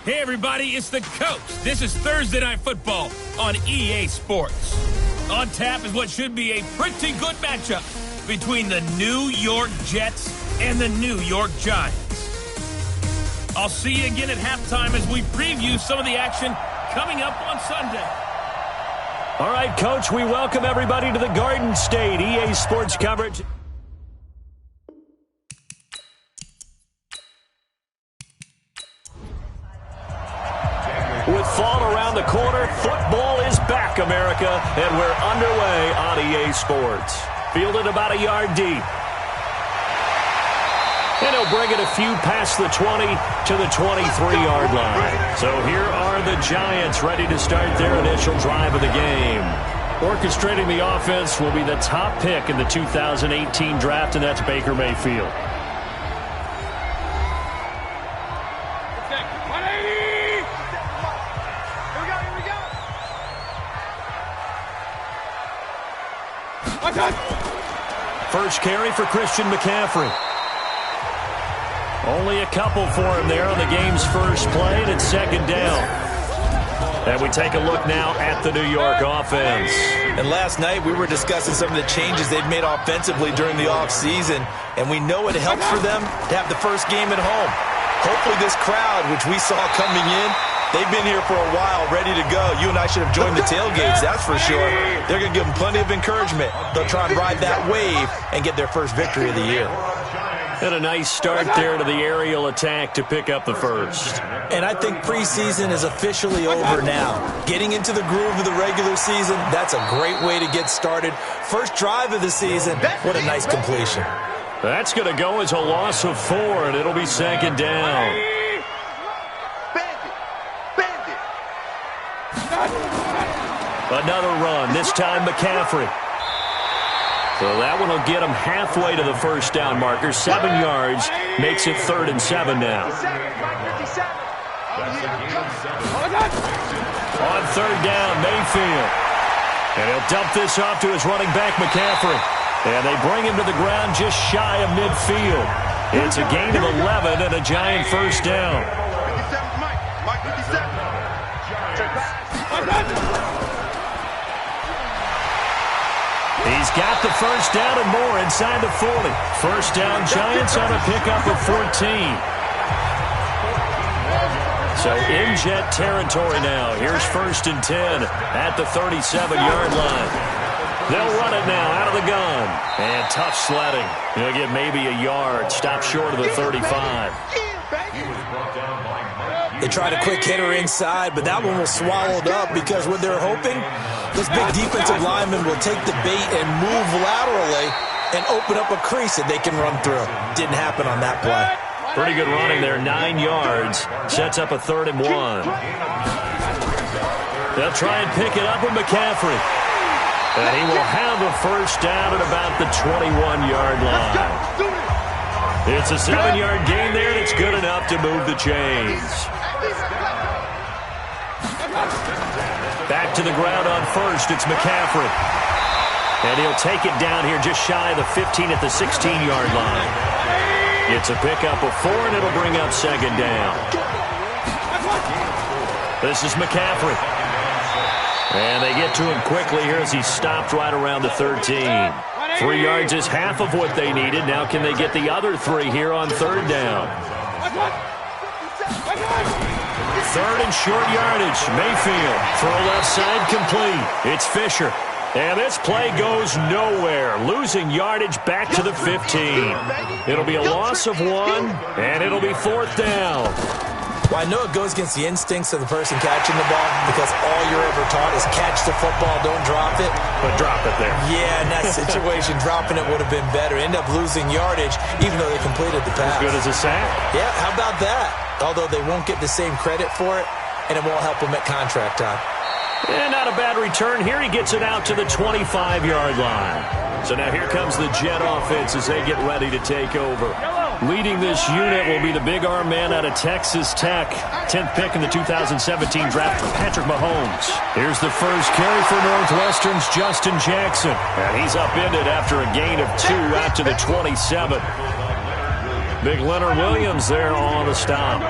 Hey, everybody, it's the coach. This is Thursday Night Football on EA Sports. On tap is what should be a pretty good matchup between the New York Jets and the New York Giants. I'll see you again at halftime as we preview some of the action coming up on Sunday. All right, Coach, we welcome everybody to the Garden State EA Sports coverage. With fall around the corner, football is back, America, and we're underway on EA Sports. Fielded about a yard deep. And he'll bring it a few past the 20 to the 23-yard line. So here are the Giants ready to start their initial drive of the game. Orchestrating the offense will be the top pick in the 2018 draft, and that's Baker Mayfield. First carry for Christian McCaffrey. Only a couple for him there on the game's first play, and it's second down. And we take a look now at the New York offense. And last night we were discussing some of the changes they've made offensively during the offseason, and we know it helps for them to have the first game at home. Hopefully this crowd, which we saw coming in, they've been here for a while, ready to go. You and I should have joined the tailgates, that's for sure. They're going to give them plenty of encouragement. They'll try and ride that wave and get their first victory of the year. And a nice start there to the aerial attack to pick up the first. And I think preseason is officially over now. Getting into the groove of the regular season, that's a great way to get started. First drive of the season, what a nice completion. That's going to go as a loss of 4, and it'll be second down. Another run, this time McCaffrey. So that one will get him halfway to the first down marker. 7 yards, makes it 3rd and 7 now. On 3rd down, Mayfield. And he'll dump this off to his running back, McCaffrey. And they bring him to the ground just shy of midfield. It's a gain of 11 and a Giant first down. He's got the first down and more inside the 40. First down, Giants on a pickup of 14. So in Jet territory now. Here's 1st and 10 at the 37-yard line. They'll run it now out of the gun. And tough sledding. He'll get maybe a yard. Stop short of the 35. They tried a quick hitter inside, but that one was swallowed up because what they're hoping, this big defensive lineman will take the bait and move laterally and open up a crease that they can run through. Didn't happen on that play. Pretty good running there, 9 yards. Sets up a 3rd and 1. They'll try and pick it up with McCaffrey. And he will have a first down at about the 21-yard line. It's a 7-yard gain there, and it's good enough to move the chains. Back to the ground on 1st, it's McCaffrey. And he'll take it down here just shy of the 15 at the 16-yard line. It's a pickup of 4, and it'll bring up second down. This is McCaffrey. And they get to him quickly here as he's stopped right around the 13. 3 yards is half of what they needed. Now can they get the other 3 here on 3rd down? 3rd and short yardage. Mayfield. Throw left side complete. It's Fisher. And this play goes nowhere. Losing yardage back to the 15. It'll be a loss of 1, and it'll be 4th down. Well, I know it goes against the instincts of the person catching the ball because all you're ever taught is catch the football, don't drop it. But drop it there. Yeah, in that situation, dropping it would have been better. End up losing yardage even though they completed the pass. As good as a sack. Yeah, how about that? Although they won't get the same credit for it, and it won't help them at contract time. And not a bad return here. He gets it out to the 25-yard line. So now here comes the Jet offense as they get ready to take over. Leading this unit will be the big arm man out of Texas Tech. 10th pick in the 2017 draft, Patrick Mahomes. Here's the first carry for Northwestern's Justin Jackson. And he's upended after a gain of 2 out to the 27. Big Leonard Williams there on the stop.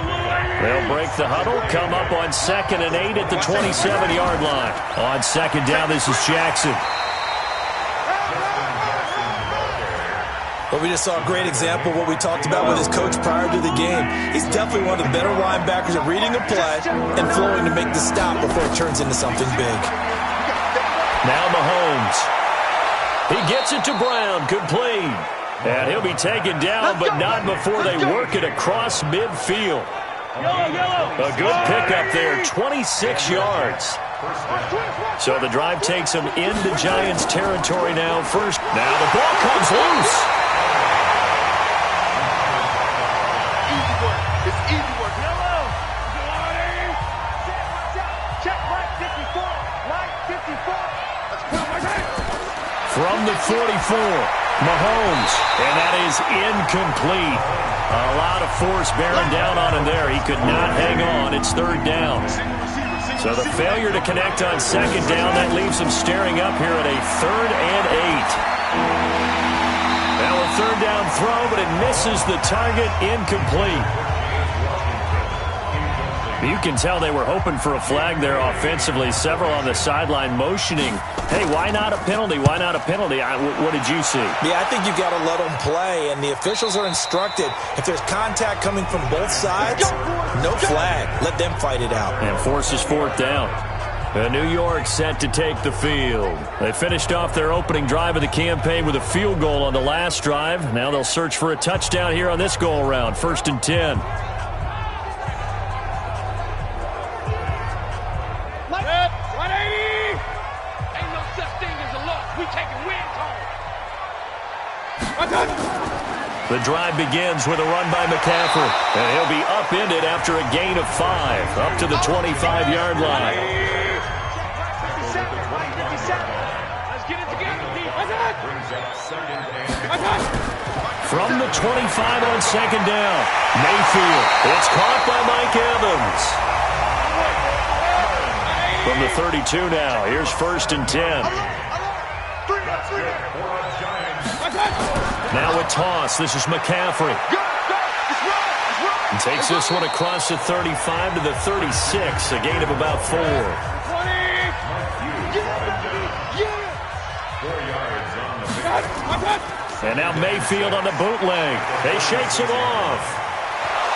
They'll break the huddle, come up on 2nd and 8 at the 27-yard line. On 2nd down, this is Jackson. Well, we just saw a great example of what we talked about with his coach prior to the game. He's definitely one of the better linebackers at reading a play and flowing to make the stop before it turns into something big. Now Mahomes. He gets it to Brown, complete. And he'll be taken down, but not before they work it across midfield. A good pickup there, 26 yards. So the drive takes them into Giants territory now. First, now the ball comes loose. From the 44, Mahomes, and that is incomplete. A lot of force bearing down on him there. He could not hang on. It's 3rd down. So the failure to connect on 2nd down, that leaves him staring up here at a 3rd and 8. Now a 3rd down throw, but it misses the target, incomplete. You can tell they were hoping for a flag there offensively. Several on the sideline motioning, hey, why not a penalty? Why not a penalty? What did you see? Yeah, I think you've got to let them play, and the officials are instructed, if there's contact coming from both sides, no flag. Let them fight it out. And forces 4th down. New York set to take the field. They finished off their opening drive of the campaign with a field goal on the last drive. Now they'll search for a touchdown here on this go-around. 1st and 10. The drive begins with a run by McCaffrey, and he'll be upended after a gain of 5, up to the 25-yard line. From the 25 on 2nd down, Mayfield. It's caught by Mike Evans. From the 32 now, here's 1st and 10. Now a toss. This is McCaffrey. And takes this one across the 35 to the 36. A gain of about 4. And now Mayfield on the bootleg. He shakes him off.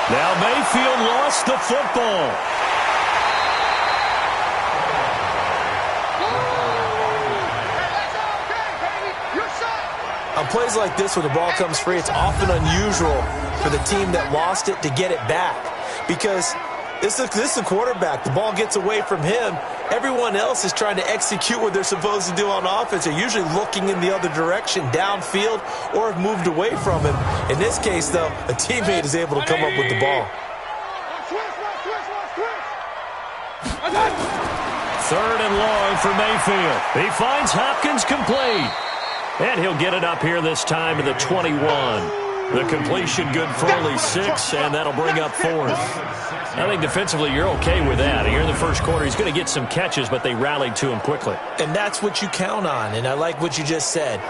Now Mayfield lost the football. On plays like this, when the ball comes free, it's often unusual for the team that lost it to get it back. Because this is the quarterback. The ball gets away from him. Everyone else is trying to execute what they're supposed to do on offense. They're usually looking in the other direction, downfield, or have moved away from him. In this case, though, a teammate is able to come up with the ball. 3rd and long for Mayfield. He finds Hopkins complete. And he'll get it up here this time to the 21. The completion good for only 6, and that'll bring up 4th. I think defensively you're okay with that. Here in the first quarter, he's going to get some catches, but they rallied to him quickly. And that's what you count on, and I like what you just said.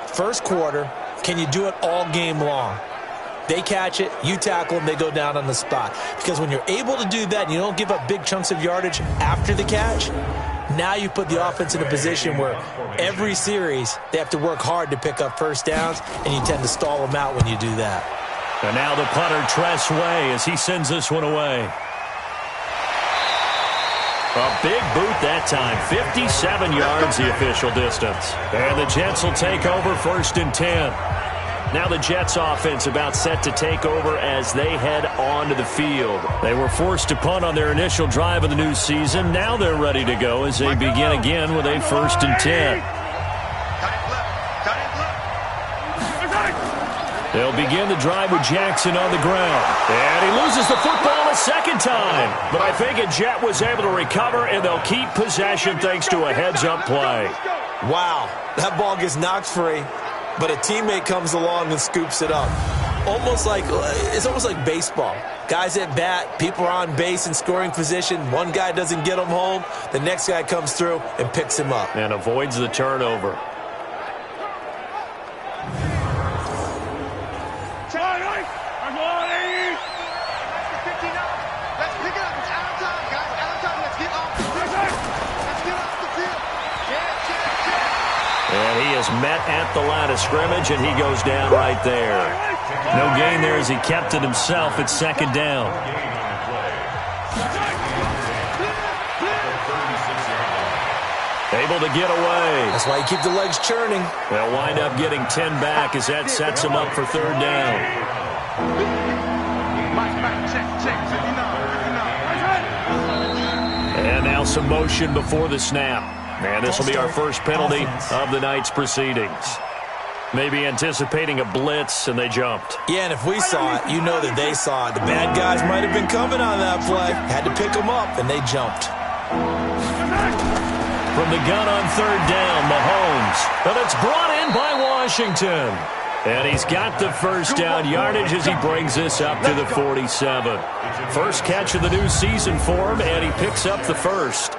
First quarter, can you do it all game long? They catch it, you tackle them, they go down on the spot. Because when you're able to do that and you don't give up big chunks of yardage after the catch, now you put the offense in a position where every series they have to work hard to pick up 1st downs, and you tend to stall them out when you do that. And now the punter, Tress Way, as he sends this one away. A big boot that time, 57 yards the official distance. And the Jets will take over 1st and 10. Now the Jets offense about set to take over as they head onto the field. They were forced to punt on their initial drive of the new season. Now they're ready to go as they begin again with a 1st and 10. They'll begin the drive with Jackson on the ground. And he loses the football a 2nd time. But I think a Jet was able to recover, and they'll keep possession thanks to a heads-up play. Wow, that ball gets knocked free, but a teammate comes along and scoops it up. It's almost like baseball. Guys at bat, people are on base in scoring position. One guy doesn't get him home. The next guy comes through and picks him up. And avoids the turnover. met at the line of scrimmage, and he goes down right there. No gain there as he kept it himself at second down. Able to get away. That's why you keep the legs churning. They'll wind up getting 10 back as that sets them up for third down. And now some motion before the snap. And this will be our first penalty of the night's proceedings. Maybe anticipating a blitz, and they jumped. Yeah, and if we saw it, you know that they saw it. The bad guys might have been coming on that play. Had to pick them up, and they jumped. From the gun on third down, Mahomes. And it's brought in by Washington. And he's got the first down yardage as he brings this up to the 47. First catch of the new season for him, and he picks up the first.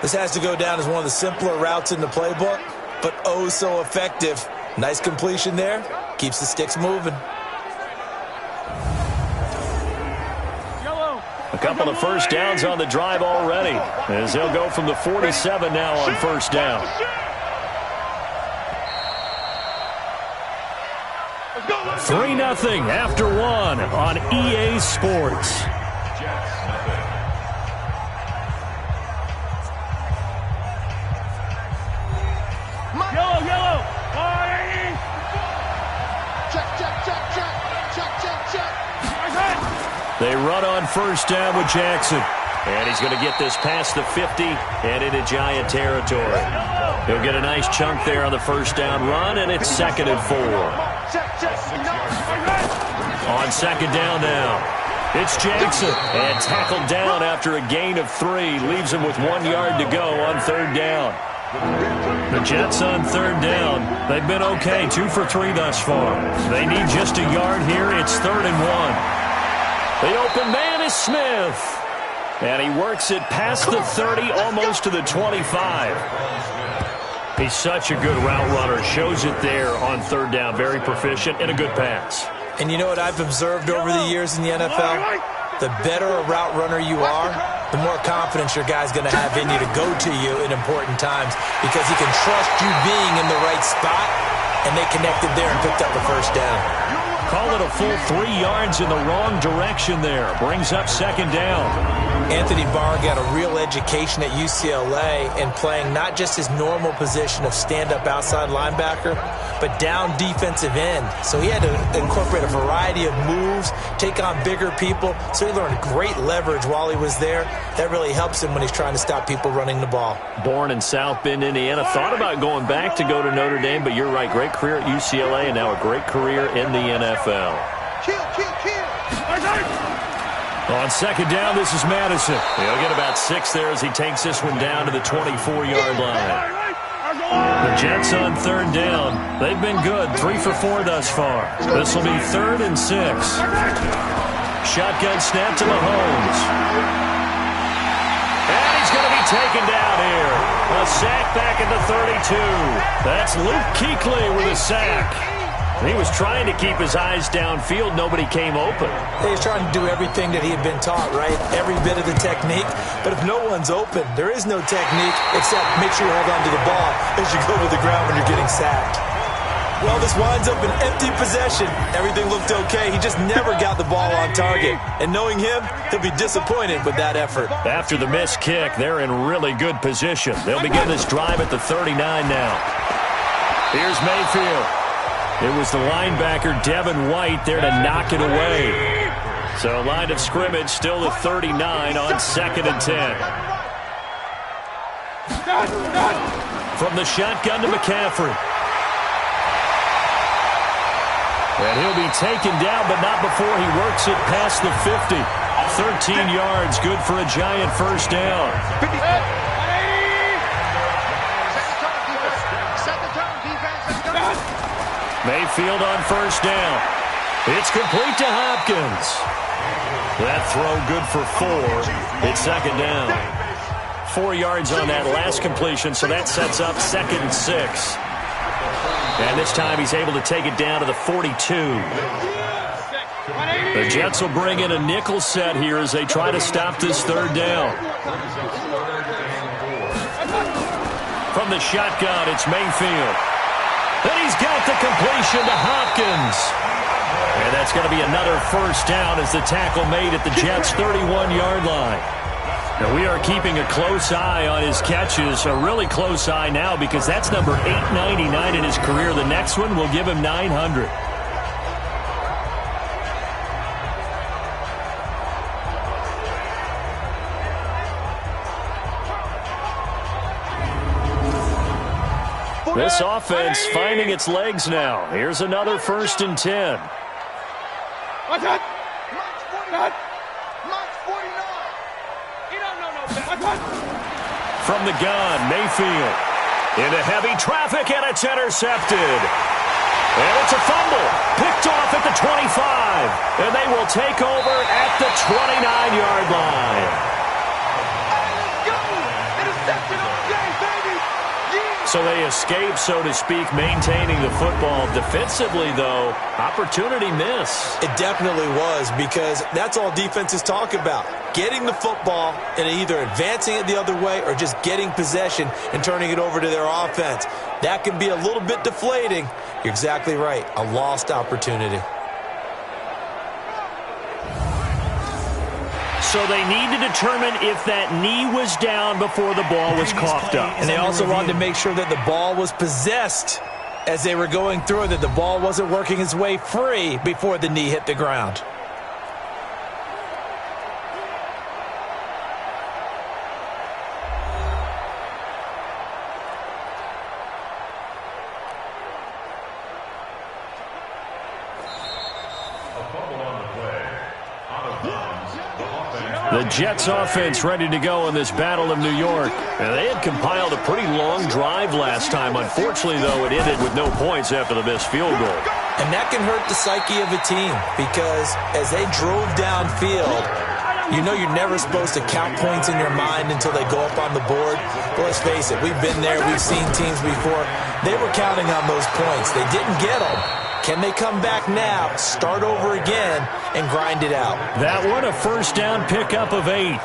This has to go down as one of the simpler routes in the playbook, but oh so effective. Nice completion there. Keeps the sticks moving. A couple of first downs on the drive already, as they'll go from the 47 now on first down. 3-0 after one on EA Sports. Yellow. They run on first down with Jackson. And he's going to get this past the 50 and into Giant territory. He'll get a nice chunk there on the first down run, and it's 2nd and 4. On second down now, it's Jackson. And tackled down after a gain of 3. Leaves him with 1 yard to go on third down. The Jets on third down. They've been okay, 2 for 3 thus far. They need just a yard here. It's 3rd and 1. The open man is Smith. And he works it past the 30, almost to the 25. He's such a good route runner. Shows it there on third down. Very proficient and a good pass. And you know what I've observed over the years in the NFL? The better a route runner you are, the more confidence your guy's going to have in you to go to you in important times, because he can trust you being in the right spot, and they connected there and picked up the first down. Call it a full 3 yards in the wrong direction there. Brings up second down. Anthony Barr got a real education at UCLA in playing not just his normal position of stand-up outside linebacker, but down defensive end. So he had to incorporate a variety of moves, take on bigger people. So he learned great leverage while he was there. That really helps him when he's trying to stop people running the ball. Born in South Bend, Indiana. Thought about going back to go to Notre Dame, but you're right. Great career at UCLA and now a great career in the NFL. Kill. On second down, this is Madison. He'll get about 6 there as he takes this one down to the 24-yard line. The Jets on third down. They've been good, 3 for 4 thus far. This will be 3rd and 6. Shotgun snap to Mahomes. And he's going to be taken down here. A sack back at the 32. That's Luke Kuechly with a sack. He was trying to keep his eyes downfield. Nobody came open. He was trying to do everything that he had been taught, right? Every bit of the technique. But if no one's open, there is no technique except make sure you hold on to the ball as you go to the ground when you're getting sacked. Well, this winds up an empty possession. Everything looked okay. He just never got the ball on target. And knowing him, he'll be disappointed with that effort. After the missed kick, they're in really good position. They'll begin this drive at the 39 now. Here's Mayfield. It was the linebacker, Devin White, there to knock it away. So line of scrimmage still at 39 on 2nd and 10. From the shotgun to McCaffrey. And he'll be taken down, but not before he works it past the 50. 13 yards, good for a Giant first down. Mayfield on first down. It's complete to Hopkins. That throw good for 4. It's second down. 4 yards on that last completion, so that sets up 2nd and 6. And this time he's able to take it down to the 42. The Jets will bring in a nickel set here as they try to stop this third down. From the shotgun, it's Mayfield. And he's got the completion to Hopkins. And that's going to be another first down as the tackle made at the Jets' 31-yard line. Now we are keeping a close eye on his catches, a really close eye now because that's number 899 in his career. The next one will give him 900. This offense finding its legs now. Here's another 1st and 10. From the gun, Mayfield. Into heavy traffic, and it's intercepted. And it's a fumble. Picked off at the 25. And they will take over at the 29-yard line. So they escape, so to speak, maintaining the football. Defensively, though, opportunity miss. It definitely was, because that's all defenses talk about. Getting the football and either advancing it the other way or just getting possession and turning it over to their offense. That can be a little bit deflating. You're exactly right. A lost opportunity. So they need to determine if that knee was down before the ball was coughed up. And they also wanted to make sure that the ball was possessed as they were going through it, that the ball wasn't working its way free before the knee hit the ground. The Jets offense ready to go in this Battle of New York. And they had compiled a pretty long drive last time. Unfortunately, though, it ended with no points after the missed field goal. And that can hurt the psyche of a team, because as they drove downfield, you know you're never supposed to count points in your mind until they go up on the board. But let's face it, we've been there, we've seen teams before. They were counting on those points. They didn't get them. Can they come back now, start over again, and grind it out? That one, a first down pickup of 8.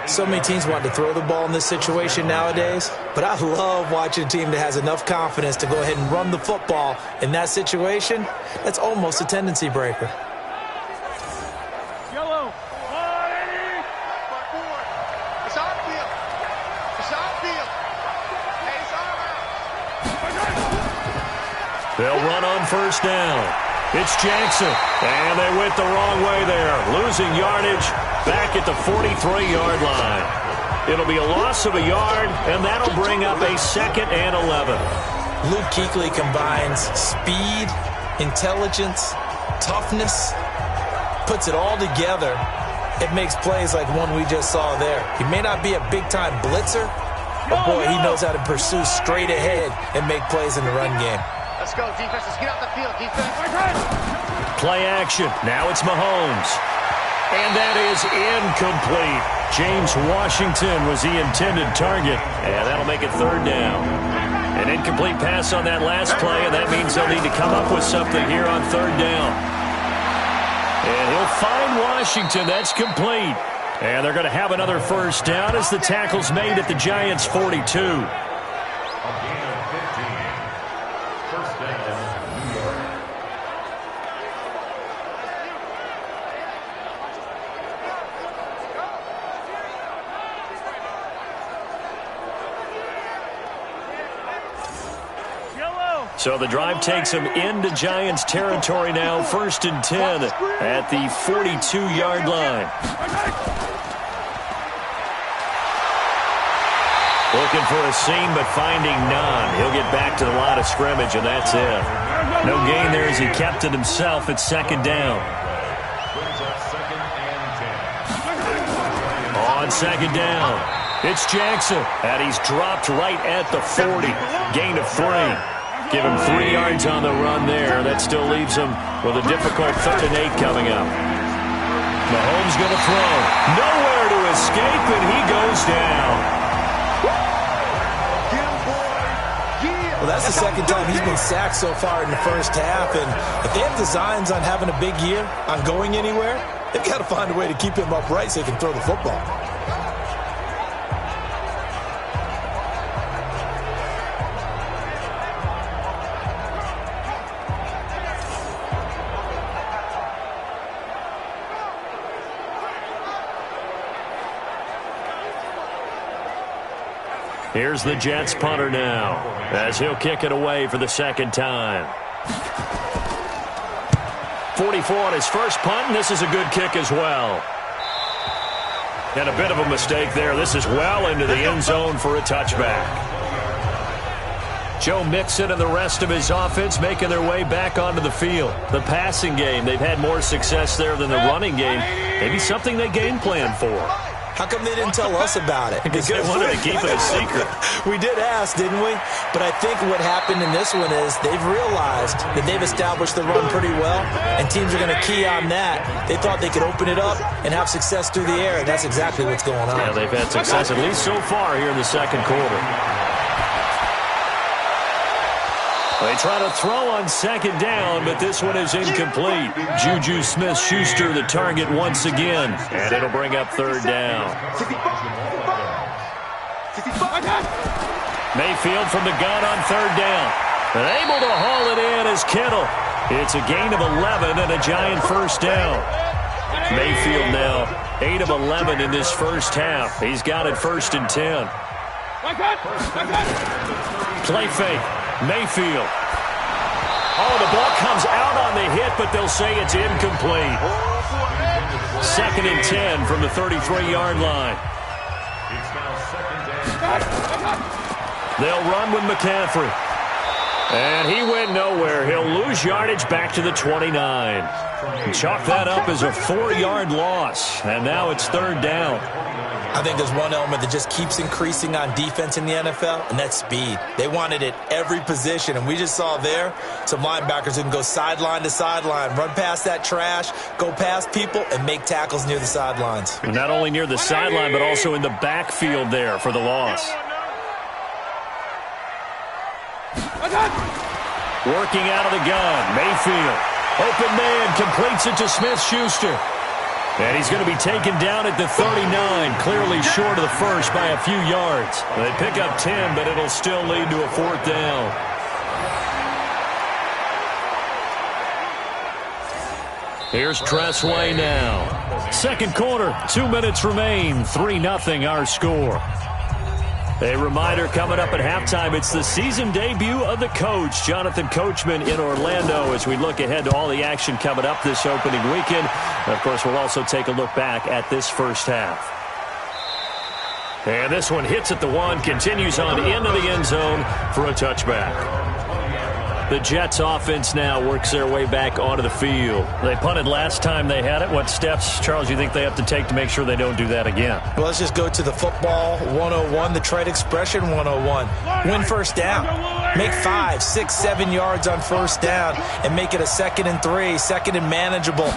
So many teams want to throw the ball in this situation nowadays, but I love watching a team that has enough confidence to go ahead and run the football in that situation. That's almost a tendency breaker. Yellow. It's on field. It's on field. It's on. They'll run on first down. It's Jackson, and they went the wrong way there, losing yardage back at the 43-yard line. It'll be a loss of a yard, and that'll bring up a 2nd and 11. Luke Kuechly combines speed, intelligence, toughness, puts it all together. It makes plays like one we just saw there. He may not be a big-time blitzer, but boy, he knows how to pursue straight ahead and make plays in the run game. Let's go, defense. Let's get out the field, defense. Play action. Now it's Mahomes. And that is incomplete. James Washington was the intended target. And that'll make it 3rd down. An incomplete pass on that last play, and that means they'll need to come up with something here on 3rd down. And he'll find Washington. That's complete. And they're going to have another first down as the tackle's made at the Giants' 42. So the drive takes them into Giants territory now, 1st and 10 at the 42-yard line. Looking for a seam, but finding none. He'll get back to the line of scrimmage, and that's it. No gain there as he kept it himself at 2nd down. On 2nd down, it's Jackson, and he's dropped right at the 40. Gain of 3. Give him 3 yards on the run there. That still leaves him with a difficult 3rd and 8 coming up. Mahomes going to throw. Nowhere to escape, and he goes down. Well, that's the 2nd time he's been sacked so far in the first half. And if they have designs on having a big year, on going anywhere, they've got to find a way to keep him upright so he can throw the football. Here's the Jets punter now, as he'll kick it away for the second time. 44 on his first punt, and this is a good kick as well. And a bit of a mistake there. This is well into the end zone for a touchback. Joe Mixon and the rest of his offense making their way back onto the field. The passing game, they've had more success there than the running game. Maybe something they game plan for. How come they didn't tell us about it? Because they wanted to keep it a secret. We did ask, didn't we? But I think what happened in this one is they've realized that they've established the run pretty well, and teams are going to key on that. They thought they could open it up and have success through the air, and that's exactly what's going on. Yeah, they've had success at least so far here in the second quarter. They try to throw on second down, but this one is incomplete. Juju Smith-Schuster the target once again, and it'll bring up third down. Mayfield from the gun on third down. And able to haul it in is Kittle. It's a gain of 11 and a giant first down. Mayfield now 8 of 11 in this first half. He's got it 1st and 10. Play fake. Mayfield. Oh, the ball comes out on the hit, but they'll say it's incomplete. 2nd and 10 from the 33-yard line. They'll run with McCaffrey. And he went nowhere. He'll lose yardage back to the 29. Chalk that up as a 4-yard loss. And now it's third down. I think there's one element that just keeps increasing on defense in the NFL, and that's speed. They want it at every position, and we just saw there some linebackers who can go sideline to sideline, run past that trash, go past people, and make tackles near the sidelines. And not only near the sideline, but also in the backfield there for the loss. Working out of the gun, Mayfield. Open man, completes it to Smith-Schuster. And he's going to be taken down at the 39, clearly short of the first by a few yards. They pick up 10, but it'll still lead to a 4th down. Here's Tressway now. Second quarter, 2 minutes remain, 3-0 our score. A reminder coming up at halftime, it's the season debut of the coach, Jonathan Coachman, in Orlando, as we look ahead to all the action coming up this opening weekend. And of course, we'll also take a look back at this first half. And this one hits at the 1, continues on into the end zone for a touchback. The Jets offense now works their way back onto the field. They punted last time they had it. What steps, Charles, you think they have to take to make sure they don't do that again? Well, let's just go to the football 101, the trade expression 101. Win first down. Make 5, 6, 7 yards on first down and make it a 2nd and 3, 2nd and manageable.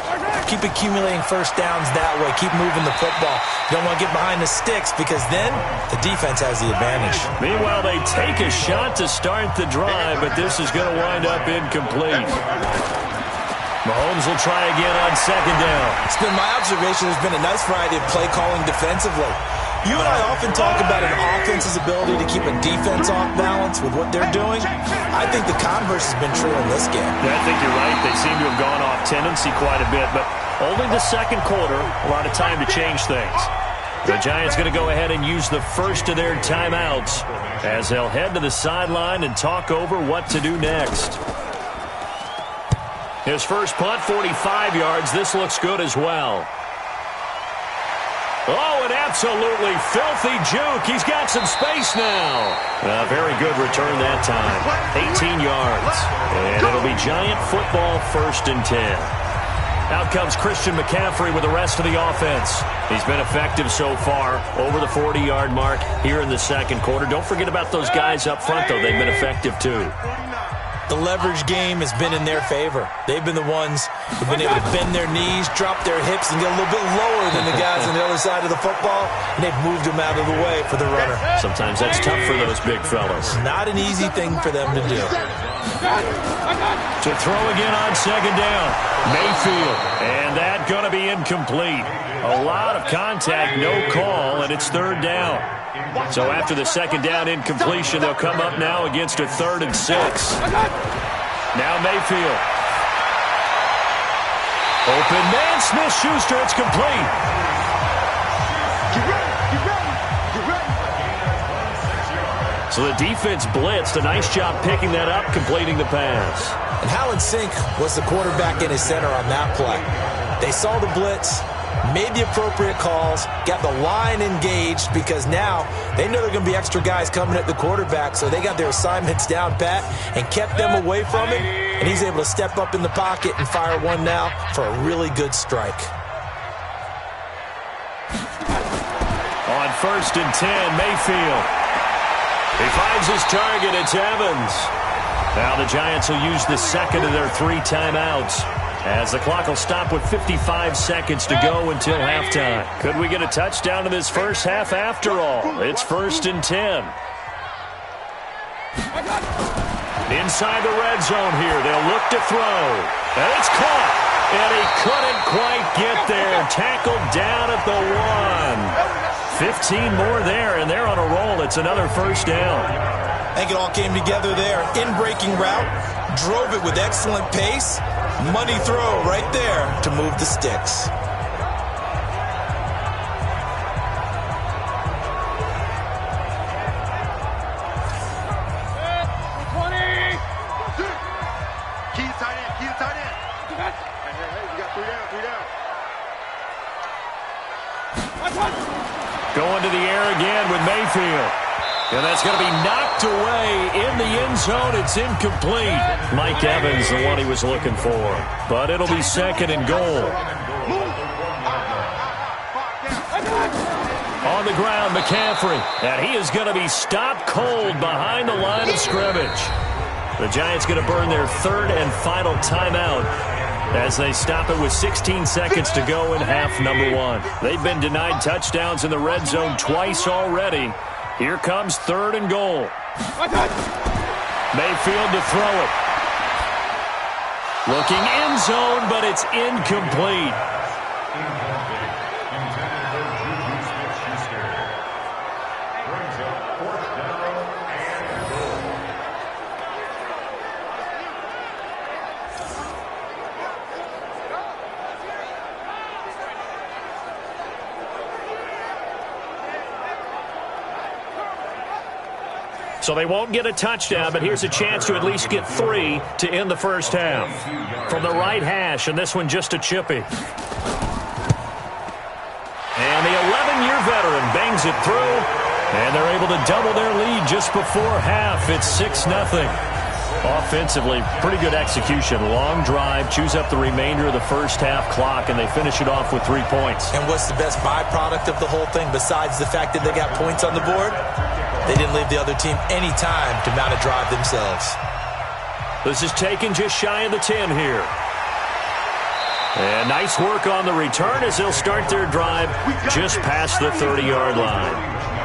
Keep accumulating first downs that way. Keep moving the football. You don't want to get behind the sticks because then the defense has the advantage. Meanwhile, they take a shot to start the drive, but this is going to wind up incomplete. Mahomes will try again on second down. It's been my observation there's been a nice variety of play calling defensively. You and I often talk about an offense's ability to keep a defense off balance with what they're doing. I think the converse has been true in this game. Yeah, I think you're right. They seem to have gone off tendency quite a bit, but only the second quarter, a lot of time to change things. The Giants going to go ahead and use the first of their timeouts as they'll head to the sideline and talk over what to do next. His first punt, 45 yards. This looks good as well. Oh, an absolutely filthy juke. He's got some space now. A very good return that time. 18 yards. And it'll be Giant football 1st and 10. Out comes Christian McCaffrey with the rest of the offense. He's been effective so far, over the 40-yard mark here in the second quarter. Don't forget about those guys up front, though. They've been effective, too. The leverage game has been in their favor. They've been the ones who've been able to bend their knees, drop their hips, and get a little bit lower than the guys on the other side of the football, and they've moved them out of the way for the runner. Sometimes that's tough for those big fellas. Not an easy thing for them to do. To throw again on second down, Mayfield, and that going to be incomplete. A lot of contact, no call, and it's third down. So after the second down incompletion, they'll come up now against a 3rd and 6. Now Mayfield. Open man, Smith-Schuster, it's complete. So the defense blitzed. A nice job picking that up, completing the pass. And how in sync was the quarterback and his center on that play? They saw the blitz, made the appropriate calls, got the line engaged because now they know there are going to be extra guys coming at the quarterback, so they got their assignments down pat and kept them away from it, and he's able to step up in the pocket and fire one now for a really good strike. On 1st and 10, Mayfield. He finds his target. It's Evans. Now the Giants will use the second of their 3 timeouts, as the clock will stop with 55 seconds to go until halftime. Could we get a touchdown in this first half after all? It's 1st and 10. Inside the red zone here. They'll look to throw. And it's caught. And he couldn't quite get there. Tackled down at the 1. 15 more there, and they're on a roll. It's another first down. I think it all came together there. In-breaking route, drove it with excellent pace. Money throw right there to move the sticks. Key to tight end, key to tight end. Hey, you got 3 down, 3 down. Going to the air again with Mayfield. And that's going to be knocked away in the end zone. It's incomplete. Mike Evans, the one he was looking for. But it'll be 2nd and goal. On the ground, McCaffrey. And he is going to be stopped cold behind the line of scrimmage. The Giants going to burn their 3rd and final timeout as they stop it with 16 seconds to go in half number 1. They've been denied touchdowns in the red zone twice already. Here comes 3rd and goal. Mayfield to throw it. Looking end zone, but it's incomplete. So they won't get a touchdown, but here's a chance to at least get 3 to end the first half. From the right hash, and this one just a chippy. And the 11-year veteran bangs it through, and they're able to double their lead just before half. It's 6-0. Offensively, pretty good execution. Long drive, chews up the remainder of the first half clock, and they finish it off with 3 points. And what's the best byproduct of the whole thing besides the fact that they got points on the board? They didn't leave the other team any time to mount a drive themselves. This is taken just shy of the 10 here. And nice work on the return as they'll start their drive just past the 30-yard line.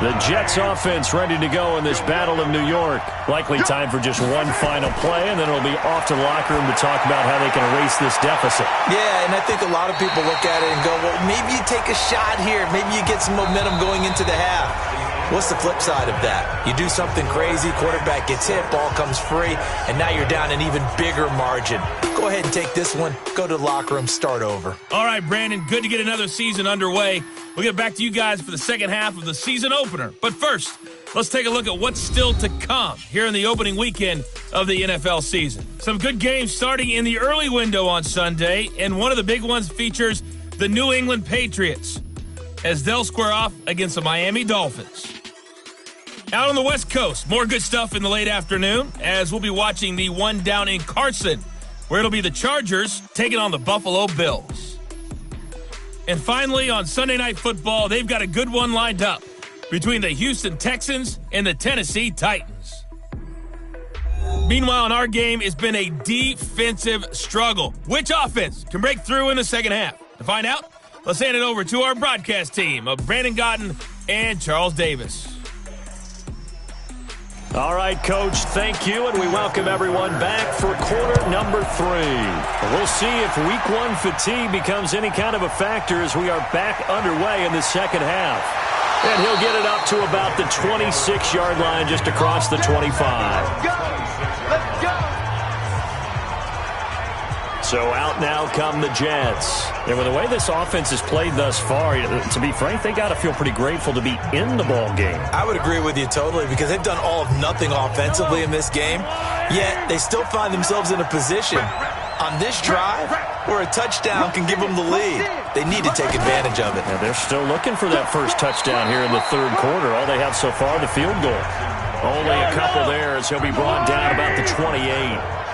The Jets offense ready to go in this Battle of New York. Likely time for just one final play, and then it'll be off to the locker room to talk about how they can erase this deficit. Yeah, and I think a lot of people look at it and go, well, maybe you take a shot here. Maybe you get some momentum going into the half. What's the flip side of that? You do something crazy, quarterback gets hit, ball comes free, and now you're down an even bigger margin. Go ahead and take this one, go to the locker room, start over. All right, Brandon, good to get another season underway. We'll get back to you guys for the second half of the season opener. But first, let's take a look at what's still to come here in the opening weekend of the NFL season. Some good games starting in the early window on Sunday, and one of the big ones features the New England Patriots as they'll square off against the Miami Dolphins. Out on the West Coast, more good stuff in the late afternoon as we'll be watching the one down in Carson, where it'll be the Chargers taking on the Buffalo Bills. And finally, on Sunday Night Football, they've got a good one lined up between the Houston Texans and the Tennessee Titans. Meanwhile, in our game, it's been a defensive struggle. Which offense can break through in the second half? To find out, let's hand it over to our broadcast team of Brandon Gaudin and Charles Davis. All right, Coach, thank you, and we welcome everyone back for quarter number 3. We'll see if week 1 fatigue becomes any kind of a factor as we are back underway in the second half. And he'll get it up to about the 26-yard line just across the 25. Let's go! So out now come the Jets. And with the way this offense has played thus far, to be frank, they got to feel pretty grateful to be in the ball game. I would agree with you totally because they've done all of nothing offensively in this game, yet they still find themselves in a position on this drive where a touchdown can give them the lead. They need to take advantage of it. Now they're still looking for that first touchdown here in the third quarter. All they have so far, the field goal. Only a couple there as he'll be brought down about the 28.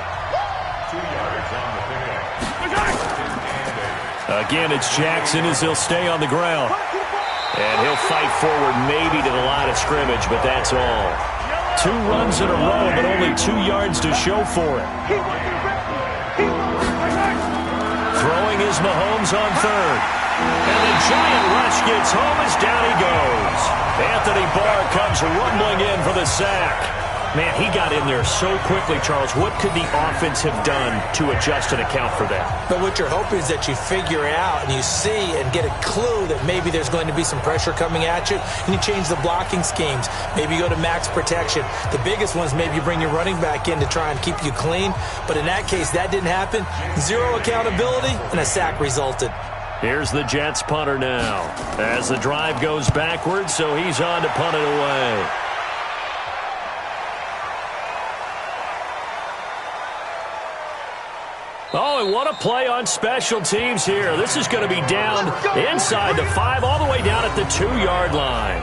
Again, it's Jackson as he'll stay on the ground. And he'll fight forward maybe to the line of scrimmage, but that's all. 2 runs in a row, but only 2 yards to show for it. Throwing is Mahomes on third. And the giant rush gets home as down he goes. Anthony Barr comes rumbling in for the sack. Man, he got in there so quickly, Charles. What could the offense have done to adjust and account for that? But what you're hoping is that you figure out and you see and get a clue that maybe there's going to be some pressure coming at you, and you change the blocking schemes. Maybe you go to max protection. The biggest one is maybe you bring your running back in to try and keep you clean. But in that case, that didn't happen. 0 accountability, and a sack resulted. Here's the Jets punter now as the drive goes backwards, so he's on to punt it away. Oh, and what a play on special teams here. This is going to be down inside the 5, all the way down at the 2-yard line.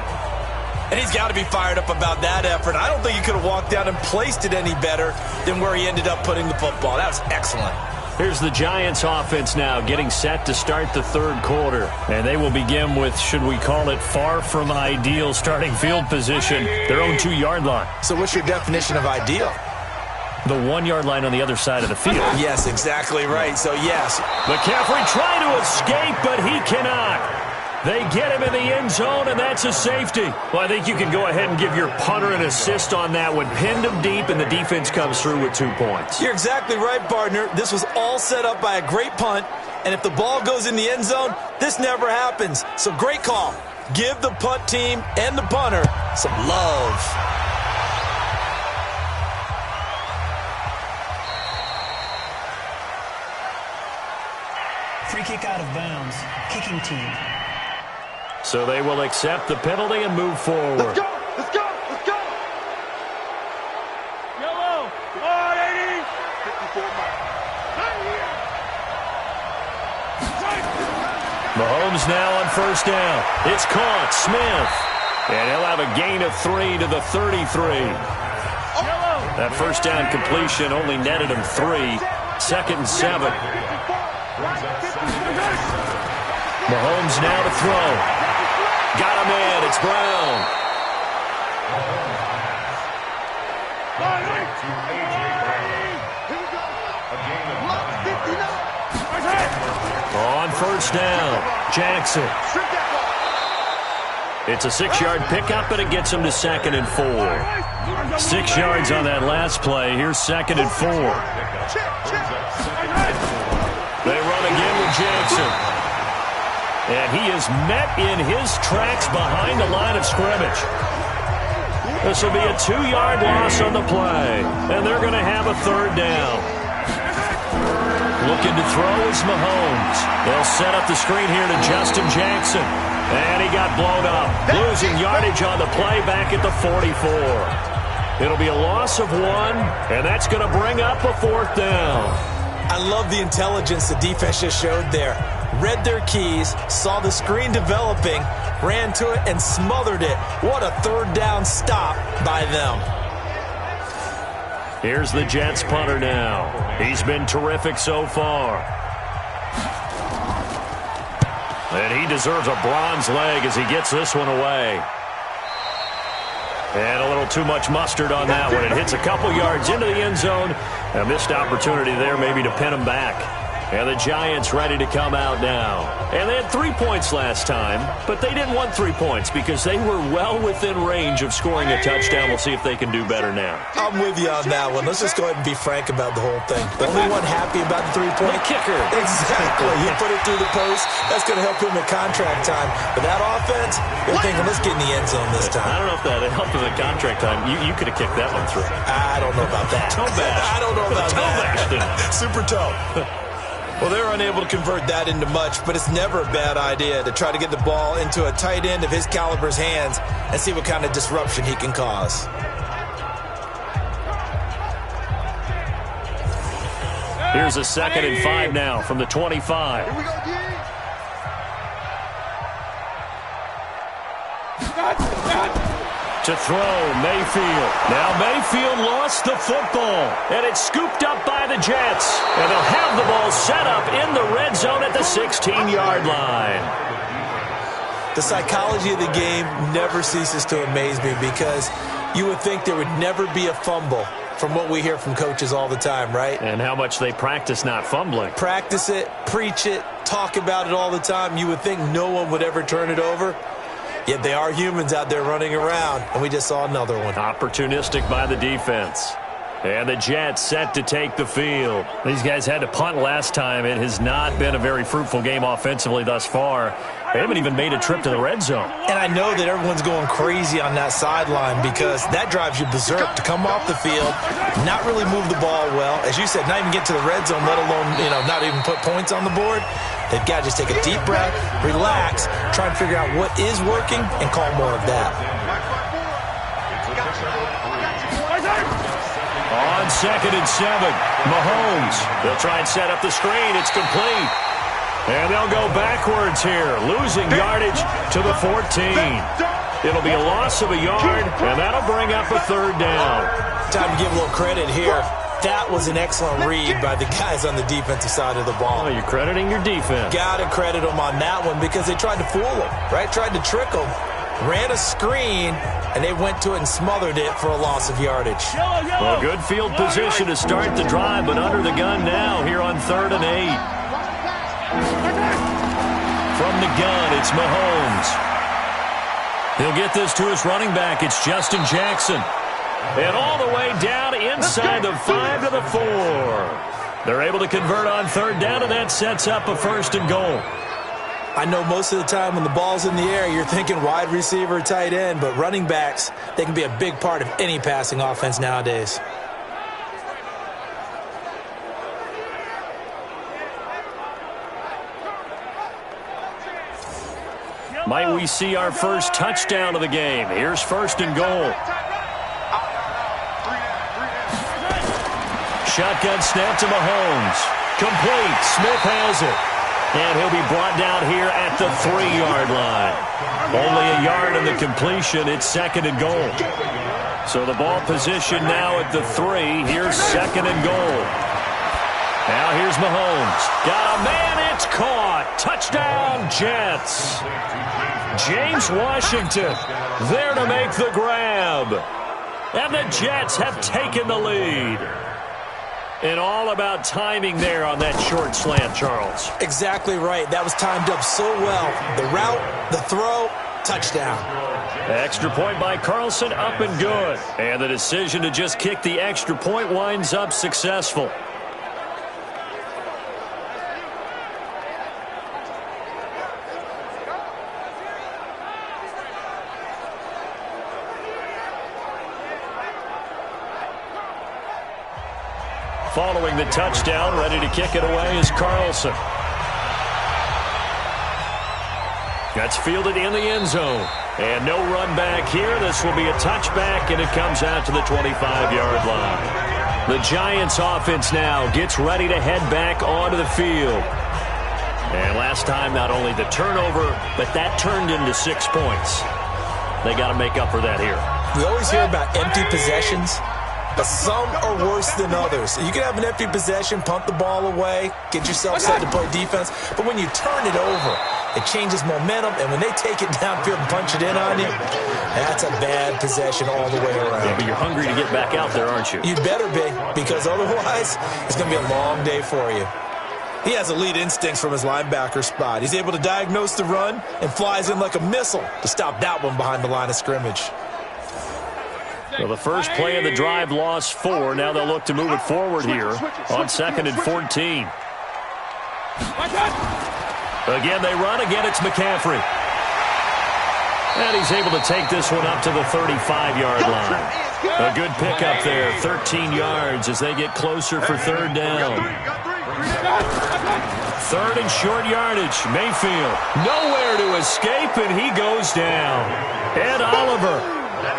And he's got to be fired up about that effort. I don't think he could have walked down and placed it any better than where he ended up putting the football. That was excellent. Here's the Giants offense now getting set to start the third quarter. And they will begin with, should we call it, far from ideal starting field position, their own 2-yard line. So what's your definition of ideal? The 1-yard line on the other side of the field. Yes, exactly right. So, yes. McCaffrey trying to escape, but he cannot. They get him in the end zone, and that's a safety. Well, I think you can go ahead and give your punter an assist on that one. Pinned him deep, and the defense comes through with 2 points. You're exactly right, partner. This was all set up by a great punt, and if the ball goes in the end zone, this never happens. So, great call. Give the punt team and the punter some love. Free kick out of bounds. Kicking team. So they will accept the penalty and move forward. Let's go! Let's go! Let's go! Yellow! Oh, 80! 54 miles. Mahomes now on first down. It's caught. Smith. And he'll have a gain of 3 to the 33. That first down completion only netted him 3. 2nd and 7. Mahomes now to throw. Got him in. It's Brown. On first down, Jackson. It's a 6-yard pickup, but it gets him to 2nd and 4. 6 yards on that last play. Here's 2nd and 4. They run again with Jackson. And he is met in his tracks behind the line of scrimmage. This will be a 2-yard loss on the play. And they're going to have a 3rd down. Looking to throw is Mahomes. They'll set up the screen here to Justin Jackson. And he got blown up. Losing yardage on the play back at the 44. It'll be a loss of 1, and that's going to bring up a 4th down. I love the intelligence the defense just showed there. Read their keys, saw the screen developing, ran to it, and smothered it. What a 3rd down stop by them. Here's the Jets punter now. He's been terrific so far. And he deserves a bronze leg as he gets this one away. And a little too much mustard on that one. It hits a couple yards into the end zone. A missed opportunity there maybe to pin him back. And the Giants ready to come out now. And they had 3 points last time, but they didn't want 3 points because they were well within range of scoring a touchdown. We'll see if they can do better now. I'm with you on that one. Let's just go ahead and be frank about the whole thing. The only one happy about the 3-point kicker. Exactly. He put it through the post. That's going to help him at contract time. But that offense, they're thinking, let's get in the end zone this time. I don't know if that helped him at contract time. You could have kicked that one through. I don't know about that. Toe bash. I don't know about toe that. Bash, Super toe. Well, they're unable to convert that into much, but it's never a bad idea to try to get the ball into a tight end of his caliber's hands and see what kind of disruption he can cause. Here's a 2nd and 5 now from the 25. Here we go, D. To throw, Mayfield. Now Mayfield lost the football, and it's scooped up by the Jets. And they'll have the ball set up in the red zone at the 16-yard line. The psychology of the game never ceases to amaze me because you would think there would never be a fumble from what we hear from coaches all the time, right? And how much they practice not fumbling. Practice it, preach it, talk about it all the time. You would think no one would ever turn it over. Yet they are humans out there running around, and we just saw another one. Opportunistic by the defense. And the Jets set to take the field. These guys had to punt last time. It has not been a very fruitful game offensively thus far. They haven't even made a trip to the red zone. And I know that everyone's going crazy on that sideline because that drives you berserk to come off the field, not really move the ball well. As you said, not even get to the red zone, let alone, not even put points on the board. They've got to just take a deep breath, relax, try and figure out what is working, and call more of that. On 2nd and 7, Mahomes. They'll try and set up the screen. It's complete. And they'll go backwards here, losing yardage to the 14. It'll be a loss of a yard, and that'll bring up a 3rd down. Time to give a little credit here. That was an excellent read by the guys on the defensive side of the ball. Oh, you're crediting your defense. Got to credit them on that one because they tried to fool them, right? Tried to trick them. Ran a screen, and they went to it and smothered it for a loss of yardage. Well, good field position to start the drive, but under the gun now here on 3rd and 8. From the gun, it's Mahomes. He'll get this to his running back. It's Justin Jackson. And all the way down inside the 5 to the 4. They're able to convert on 3rd down, and that sets up a 1st and goal. I know most of the time when the ball's in the air, you're thinking wide receiver, tight end, but running backs, they can be a big part of any passing offense nowadays. Might we see our first touchdown of the game? Here's 1st and goal. Shotgun snap to Mahomes. Complete. Smith has it. And he'll be brought down here at the 3-yard line. Only a yard in the completion. It's 2nd and goal. So the ball position now at the 3. Here's 2nd and goal. Now here's Mahomes. Got a man. It's caught. Touchdown, Jets. James Washington there to make the grab. And the Jets have taken the lead. And all about timing there on that short slant, Charles. Exactly right. That was timed up so well. The route, the throw, touchdown. Extra point by Carlson, up and good. And the decision to just kick the extra point winds up successful. Following the touchdown, ready to kick it away is Carlson. That's fielded in the end zone. And no run back here. This will be a touchback, and it comes out to the 25-yard line. The Giants offense now gets ready to head back onto the field. And last time, not only the turnover, but that turned into 6 points. They got to make up for that here. We always hear about empty possessions, but some are worse than others. You can have an empty possession, punt the ball away, get yourself set to play defense, but when you turn it over, it changes momentum, and when they take it downfield and punch it in on you, that's a bad possession all the way around. Yeah, but you're hungry to get back out there, aren't you? You better be, because otherwise, it's going to be a long day for you. He has elite instincts from his linebacker spot. He's able to diagnose the run and flies in like a missile to stop that one behind the line of scrimmage. Well, the first play of the drive lost 4. Now they'll look to move it forward here on 2nd and 14. Again, they run. Again, it's McCaffrey. And he's able to take this one up to the 35-yard line. A good pickup there, 13 yards as they get closer for 3rd down. Third and short yardage. Mayfield nowhere to escape, and he goes down. Ed Oliver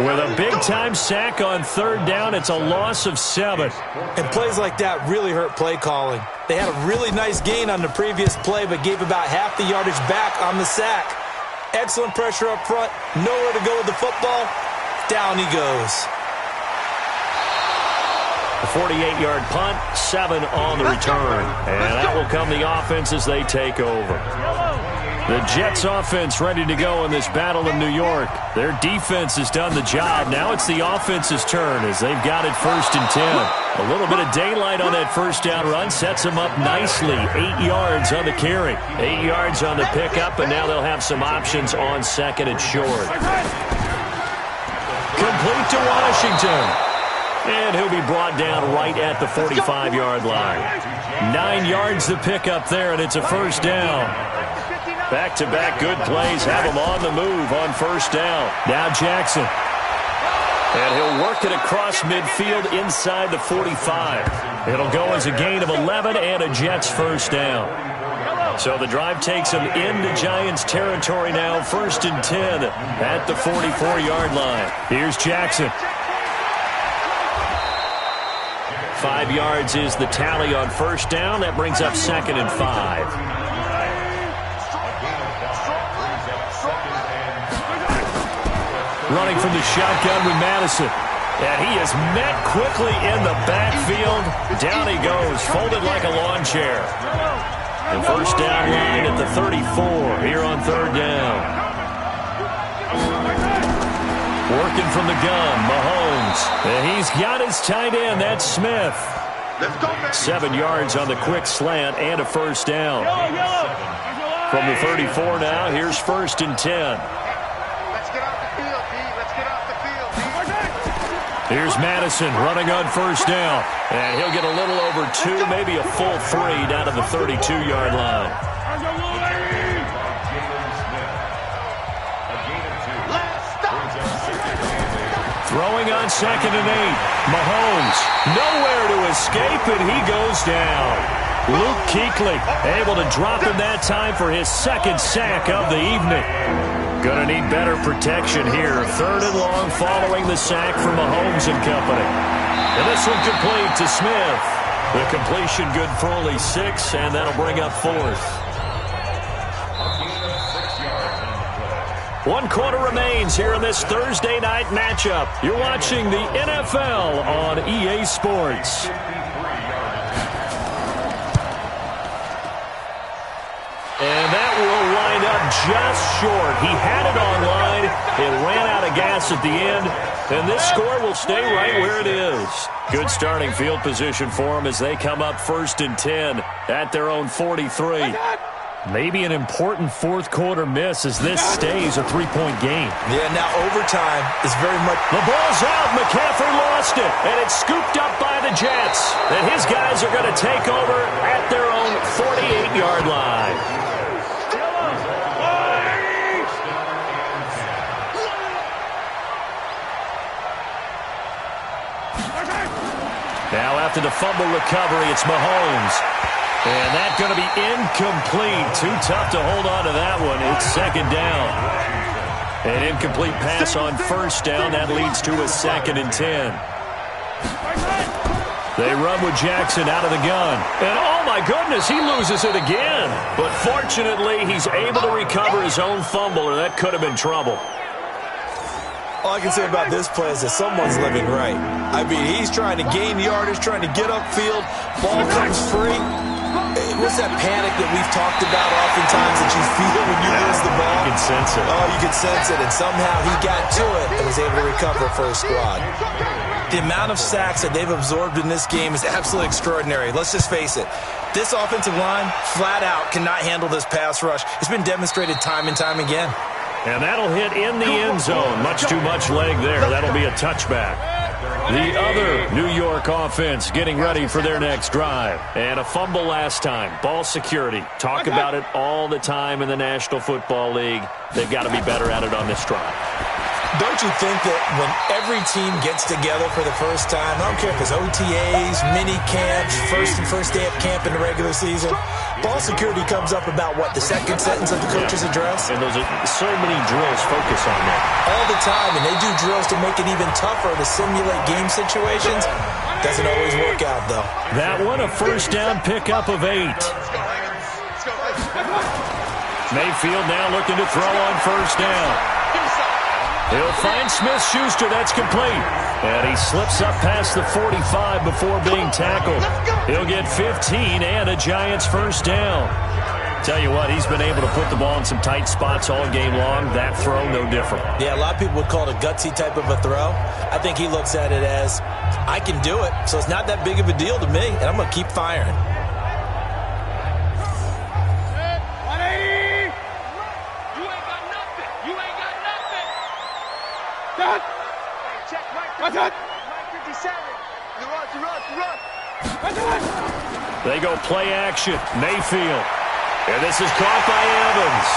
with a big-time sack on third down. It's a loss of 7. And plays like that really hurt play calling. They had a really nice gain on the previous play, but gave about half the yardage back on the sack. Excellent pressure up front. Nowhere to go with the football. Down he goes. A 48-yard punt, 7 on the return. And that will come the offense as they take over. The Jets offense ready to go in this battle in New York. Their defense has done the job. Now it's the offense's turn as they've got it 1st and 10. A little bit of daylight on that first down run sets them up nicely. 8 yards on the carry. 8 yards on the pickup, and now they'll have some options on 2nd and short. Complete to Washington. And he'll be brought down right at the 45-yard line. 9 yards to pick up there, and it's a first down. Back-to-back good plays have him on the move on first down. Now Jackson. And he'll work it across midfield inside the 45. It'll go as a gain of 11 and a Jets first down. So the drive takes him into Giants territory now, 1st and 10 at the 44-yard line. Here's Jackson. 5 yards is the tally on first down. That brings up 2nd and 5. Running from the shotgun with Madison. And he is met quickly in the backfield. Down he goes, folded like a lawn chair. And first down line at the 34 here on third down. Working from the gun, Mahomes. And he's got his tight end, that's Smith. 7 yards on the quick slant and a first down. From the 34 now, here's 1st and 10. Here's Madison running on first down. And he'll get a little over 2, maybe a full 3 down to the 32-yard line. Throwing on 2nd and 8. Mahomes nowhere to escape, and he goes down. Luke Kuechly able to drop him that time for his 2nd sack of the evening. Gonna need better protection here. 3rd and long following the sack from Mahomes and company. And this one complete to Smith. The completion good for only 6, and that'll bring up 4th. 1 quarter remains here in this Thursday night matchup. You're watching the NFL on EA Sports. And that will wind up just short. He had it on line. It ran out of gas at the end. And this score will stay right where it is. Good starting field position for them as they come up 1st and 10 at their own 43. Maybe an important 4th quarter miss as this stays a 3-point game. Yeah, now overtime is very much... The ball's out. McCaffrey lost it. And it's scooped up by the Jets. And his guys are going to take over at their own 48-yard line. Now after the fumble recovery, it's Mahomes. And that's going to be incomplete. Too tough to hold on to that one. It's 2nd down. An incomplete pass on first down. That leads to a 2nd and 10. They run with Jackson out of the gun. And oh my goodness, he loses it again. But fortunately, he's able to recover his own fumble, or that could have been trouble. All I can say about this play is that someone's living right. I mean, he's trying to gain yardage, trying to get upfield. Ball comes free. What's that panic that we've talked about oftentimes that you feel when you lose the ball? You can sense it. Oh, you can sense it. And somehow he got to it and was able to recover for his squad. The amount of sacks that they've absorbed in this game is absolutely extraordinary. Let's just face it. This offensive line, flat out, cannot handle this pass rush. It's been demonstrated time and time again. And that'll hit in the end zone. Much too much leg there. That'll be a touchback. The other New York offense getting ready for their next drive. And a fumble last time. Ball security. Talk about it all the time in the National Football League. They've got to be better at it on this drive. Don't you think that when every team gets together for the first time, I don't care if it's OTAs, mini camps, first day of camp in the regular season, ball security comes up about what, the second sentence of the coach's address? And those are so many drills focus on that. All the time, and they do drills to make it even tougher to simulate game situations. Doesn't always work out, though. That one, a first down pickup of 8. Mayfield now looking to throw on first down. He'll find Smith-Schuster. That's complete. And he slips up past the 45 before being tackled. He'll get 15 and a Giants first down. Tell you what, he's been able to put the ball in some tight spots all game long. That throw, no different. Yeah, a lot of people would call it a gutsy type of a throw. I think he looks at it as, I can do it, so it's not that big of a deal to me, and I'm going to keep firing. They go play action. Mayfield. And this is caught by Evans.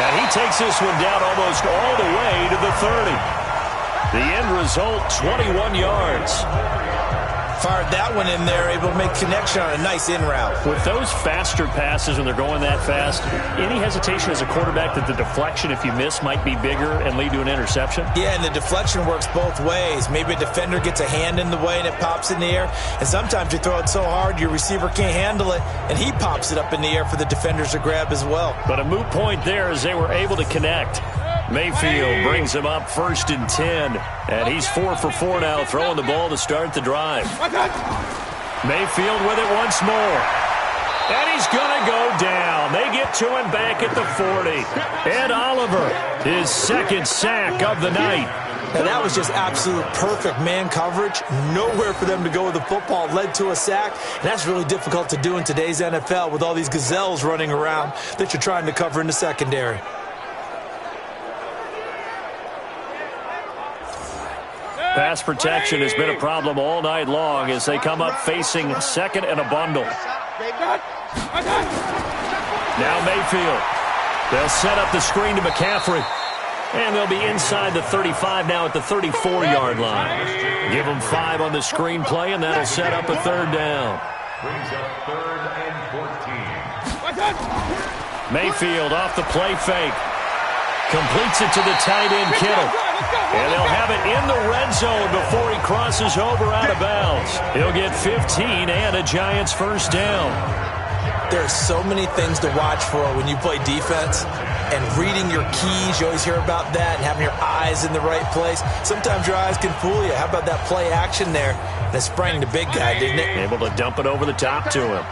And he takes this one down almost all the way to the 30. The end result, 21 yards. Fired that one in there, able to make connection on a nice in route. With those faster passes when they're going that fast, any hesitation as a quarterback that the deflection, if you miss, might be bigger and lead to an interception? Yeah, and the deflection works both ways. Maybe a defender gets a hand in the way and it pops in the air. And sometimes you throw it so hard your receiver can't handle it, and he pops it up in the air for the defenders to grab as well. But a moot point there as they were able to connect. Mayfield brings him up 1st and 10. And he's 4 for 4 now, throwing the ball to start the drive. Mayfield with it once more. And he's going to go down. They get to him back at the 40. Ed Oliver, his 2nd sack of the night. Now that was just absolute perfect man coverage. Nowhere for them to go with the football. Led to a sack. And that's really difficult to do in today's NFL with all these gazelles running around that you're trying to cover in the secondary. Pass protection has been a problem all night long as they come up facing 2nd and a bundle. Now Mayfield. They'll set up the screen to McCaffrey. And they'll be inside the 35 now at the 34-yard line. Give them 5 on the screen play, and that'll set up a 3rd down. Mayfield off the play fake. Completes it to the tight end, Kittle. And they'll have it in the red zone before he crosses over out of bounds. He'll get 15 and a Giants first down. There's so many things to watch for when you play defense. And reading your keys, you always hear about that, and having your eyes in the right place. Sometimes your eyes can fool you. How about that play action there that sprang the big guy, didn't it? Able to dump it over the top to him.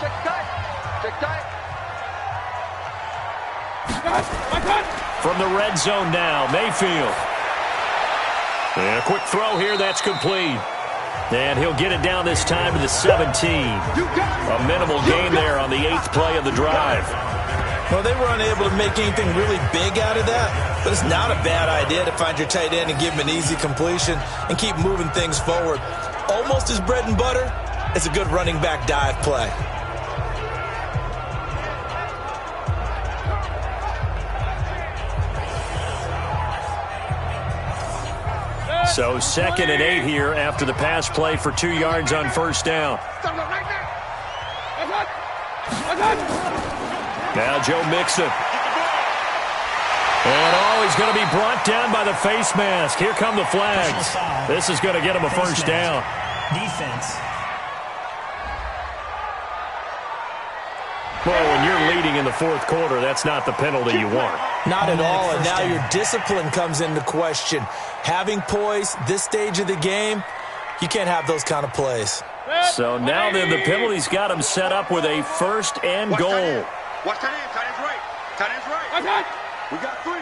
From the red zone now, Mayfield. And a quick throw here, that's complete. And he'll get it down this time to the 17. A minimal gain there on the 8th play of the drive. Well, they were unable to make anything really big out of that, but it's not a bad idea to find your tight end and give him an easy completion and keep moving things forward. Almost as bread and butter as a good running back dive play. So 2nd and 8 here after the pass play for 2 yards on first down. Now Joe Mixon. And he's going to be brought down by the face mask. Here come the flags. This is going to get him a first down. Defense. Well, when you're leading in the 4th quarter, that's not the penalty you want. Not at all, and now your discipline comes into question. Having poise, this stage of the game, you can't have those kind of plays. So now then the penalty's got him set up with a 1st and goal. Watch tight end, tight end's right. Tight end's right. We got 3,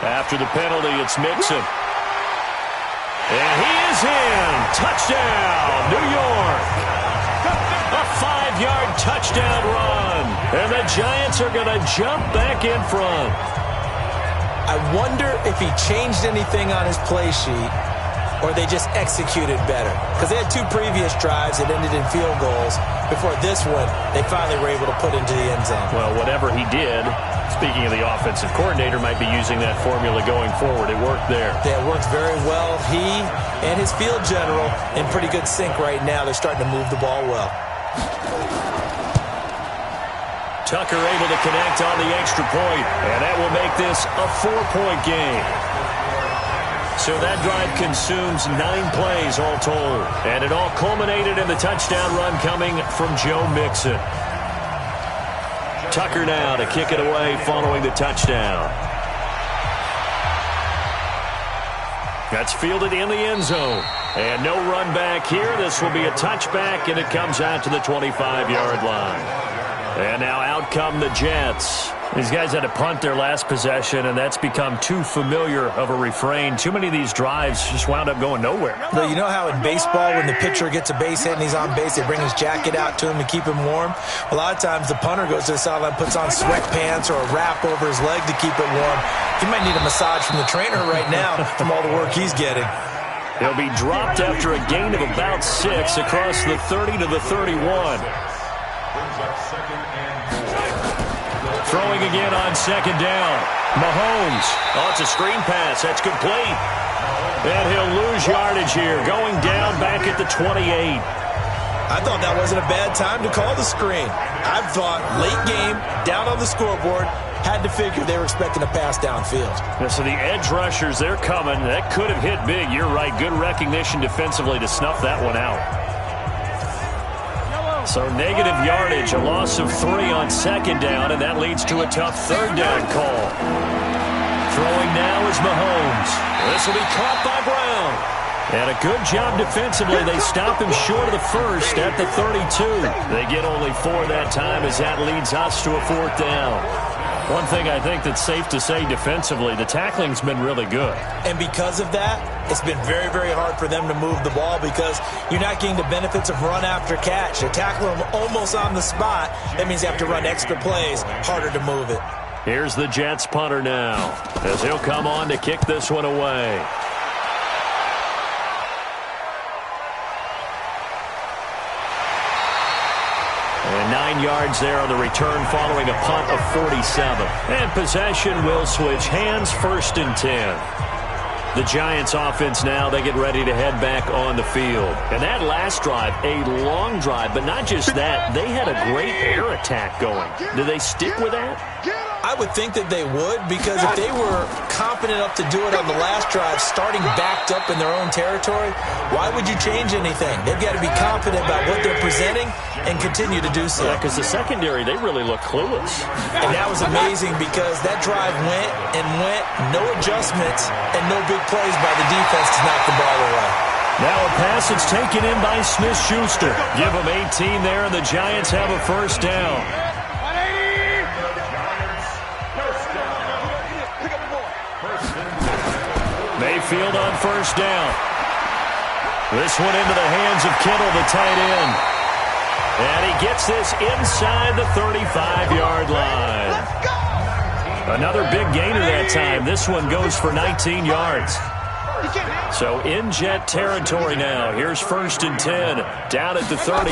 After the penalty, it's Mixon. And he is in. Touchdown, New York. A 5-yard touchdown run. And the Giants are going to jump back in front. I wonder if he changed anything on his play sheet or they just executed better. Because they had 2 previous drives that ended in field goals. Before this one, they finally were able to put into the end zone. Well, whatever he did, Speaking of the offensive coordinator, might be using that formula going forward. It worked there. Yeah, it works very well. He and his field general in pretty good sync right now. They're starting to move the ball well. Tucker able to connect on the extra point, and that will make this a 4-point game. So that drive consumes 9 plays all told, and it all culminated in the touchdown run coming from Joe Mixon. Tucker now to kick it away following the touchdown. That's fielded in the end zone. And no run back here. This will be a touchback, and it comes out to the 25-yard line. And now out come the Jets. These guys had to punt their last possession, and that's become too familiar of a refrain. Too many of these drives just wound up going nowhere. But you know how in baseball, when the pitcher gets a base hit and he's on base, they bring his jacket out to him to keep him warm? A lot of times the punter goes to the sideline, puts on sweatpants or a wrap over his leg to keep it warm. He might need a massage from the trainer right now from all the work he's getting. He'll be dropped after a gain of about 6 across the 30 to the 31. Throwing again on second down. Mahomes. Oh, it's a screen pass. That's complete. And he'll lose yardage here. Going down back at the 28. I thought that wasn't a bad time to call the screen. I thought late game, down on the scoreboard, had to figure they were expecting a pass downfield. Yeah, so the edge rushers, they're coming. That could have hit big. You're right. Good recognition defensively to snuff that one out. So negative yardage, a loss of 3 on second down, and that leads to a tough third down call. Throwing now is Mahomes. This will be caught by Brown. And a good job defensively. They stop him short of the first at the 32. They get only 4 that time as that leads us to a 4th down. One thing I think that's safe to say defensively, the tackling's been really good. And because of that, it's been very, very hard for them to move the ball because you're not getting the benefits of run after catch. They tackle them almost on the spot. That means they have to run extra plays, harder to move it. Here's the Jets punter now as he'll come on to kick this one away. And 9 yards there on the return following a punt of 47. And possession will switch hands, 1st and 10. The Giants offense now, they get ready to head back on the field. And that last drive, a long drive, but not just that, they had a great air attack going. Do they stick with that? I would think that they would, because if they were confident enough to do it on the last drive, starting backed up in their own territory, why would you change anything? They've got to be confident about what they're presenting and continue to do so. Yeah, because the secondary, they really look clueless. And that was amazing because that drive went and went, no adjustments, and no big plays by the defense to knock the ball away. Now a pass that's taken in by Smith-Schuster. Give them 18 there, and the Giants have a 1st down. Mayfield on 1st down. This one into the hands of Kittle, the tight end. And he gets this inside the 35-yard line. Another big gainer that time. This one goes for 19 yards. So in Jet territory now. Here's 1st and 10. Down at the 33.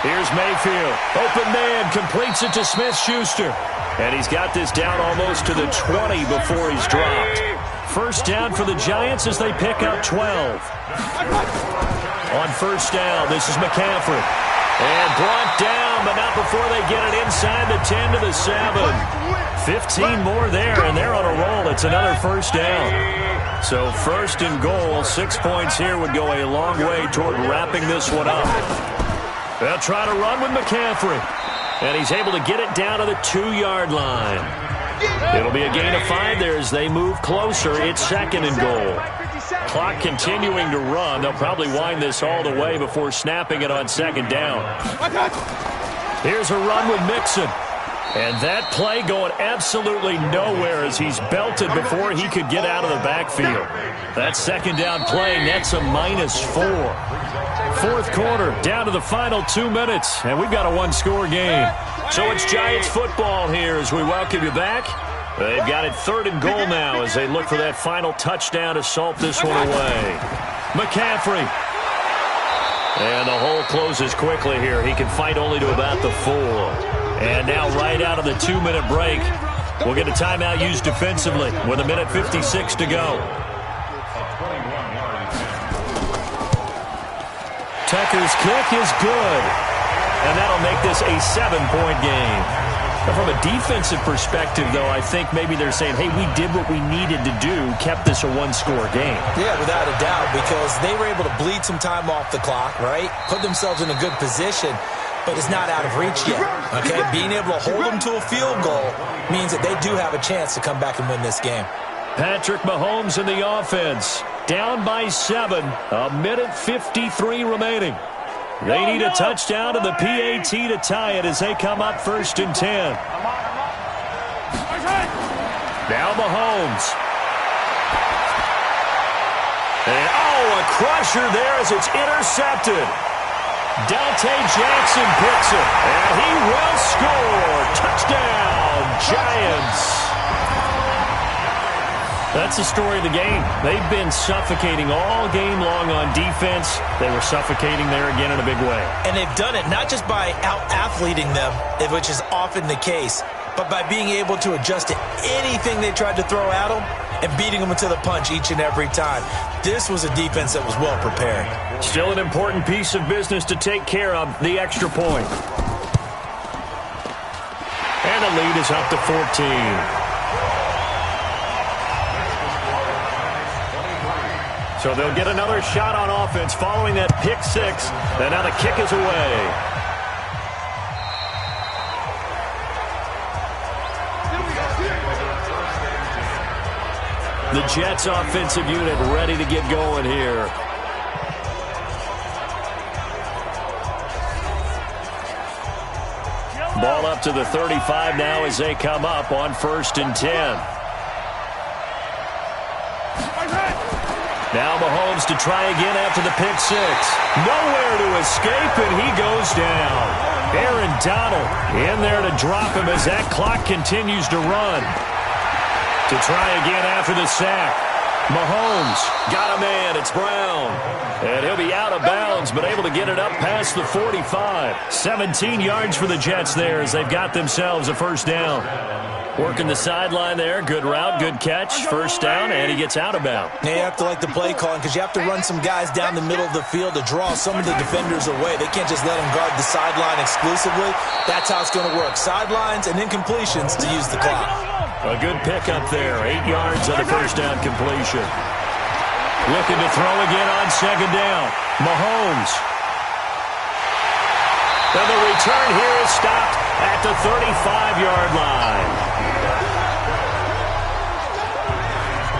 Here's Mayfield. Open man. Completes it to Smith-Schuster. And he's got this down almost to the 20 before he's dropped. 1st down for the Giants as they pick up 12. On 1st down, this is McCaffrey. And brought down, but not before they get it inside the 10 to the 7. 15 more there, and they're on a roll. It's another 1st down. So 1st and goal, 6 points here would go a long way toward wrapping this one up. They'll try to run with McCaffrey. And he's able to get it down to the 2-yard line. It'll be a gain of 5 there as they move closer. It's 2nd and goal. Clock continuing to run. They'll probably wind this all the way before snapping it on 2nd down. Here's a run with Mixon. And that play going absolutely nowhere as he's belted before he could get out of the backfield. That 2nd down play nets a -4. 4th quarter, down to the final 2 minutes, and we've got a 1-score game. So it's Giants football here as we welcome you back. They've got it 3rd and goal now as they look for that final touchdown to salt this one away. McCaffrey. And the hole closes quickly here. He can fight only to about the 4. And now right out of the 2-minute break, we'll get a timeout used defensively with 1:56 to go. Tucker's kick is good. And that'll make this a 7-point game. But from a defensive perspective, though, I think maybe they're saying, hey, we did what we needed to do, kept this a 1-score game. Yeah, without a doubt, because they were able to bleed some time off the clock, right? Put themselves in a good position, but it's not out of reach yet, okay? Being able to hold them to a field goal means that they do have a chance to come back and win this game. Patrick Mahomes in the offense. Down by 7. 1:53 remaining. They need a touchdown to the PAT to tie it as they come up 1st and 10. Now Mahomes. And, a crusher there as it's intercepted. Dante Jackson picks it, and he will score. Touchdown, Giants. That's the story of the game. They've been suffocating all game long on defense. They were suffocating there again in a big way. And they've done it not just by out-athleting them, which is often the case, but by being able to adjust to anything they tried to throw at them and beating them to the punch each and every time. This was a defense that was well prepared. Still an important piece of business to take care of, the extra point. And the lead is up to 14. So they'll get another shot on offense following that pick 6. And now the kick is away. The Jets offensive unit ready to get going here. Ball up to the 35 now as they come up on 1st and 10. Now Mahomes to try again after the pick 6. Nowhere to escape, and he goes down. Aaron Donald in there to drop him as that clock continues to run. To try again after the sack. Mahomes got a man. It's Brown. And he'll be out of bounds, but able to get it up past the 45. 17 yards for the Jets there as they've got themselves a first down. Working the sideline there. Good route, good catch. First down, and he gets out of bounds. Now you have to like the play calling because you have to run some guys down the middle of the field to draw some of the defenders away. They can't just let them guard the sideline exclusively. That's how it's going to work. Sidelines and incompletions to use the clock. A good pickup there. 8 yards on the first down completion. Looking to throw again on 2nd down. Mahomes. And the return here is stopped at the 35-yard line.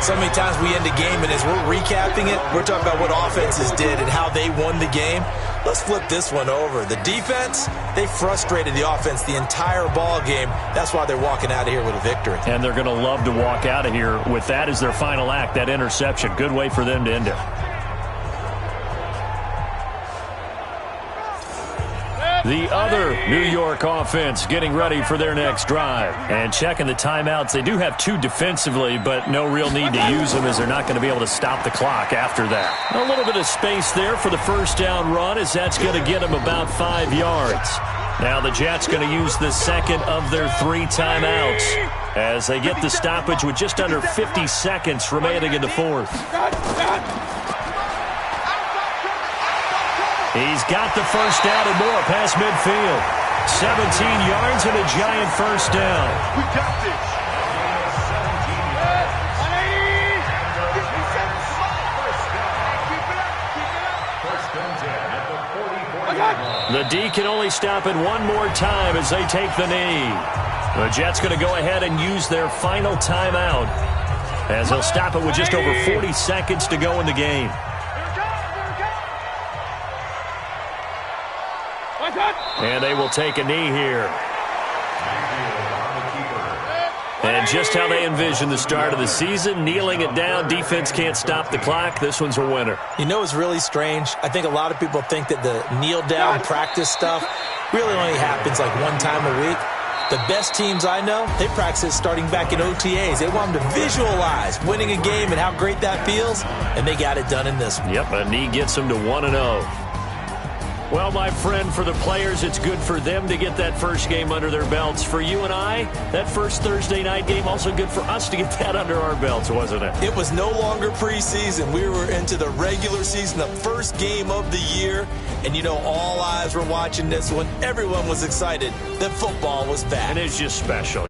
So many times we end a game, and as we're recapping it, we're talking about what offenses did and how they won the game. Let's flip this one over. The defense, they frustrated the offense the entire ball game. That's why they're walking out of here with a victory. And they're going to love to walk out of here with that as their final act, that interception. Good way for them to end it. The other New York offense getting ready for their next drive. And checking the timeouts. They do have 2 defensively, but no real need to use them as they're not going to be able to stop the clock after that. A little bit of space there for the first down run as that's going to get them about 5 yards. Now the Jets going to use the second of their 3 timeouts as they get the stoppage with just under 50 seconds remaining in the 4th. He's got the first down and more past midfield. 17 yards and a giant first down. We got this. The D can only stop it one more time as they take the knee. The Jets going to go ahead and use their final timeout as they'll stop it with just over 40 seconds to go in the game. And they will take a knee here. And just how they envision the start of the season, kneeling it down, defense can't stop the clock. This one's a winner. You know what's really strange? I think a lot of people think that the kneel-down practice stuff really only happens like one time a week. The best teams I know, they practice it starting back in OTAs. They want them to visualize winning a game and how great that feels, and they got it done in this one. Yep, a knee gets them to 1-0. Well, my friend, for the players, it's good for them to get that first game under their belts. For you and I, that first Thursday night game, also good for us to get that under our belts, wasn't it? It was no longer preseason. We were into the regular season, the first game of the year. And, you know, all eyes were watching this one. Everyone was excited that football was back. And it's just special.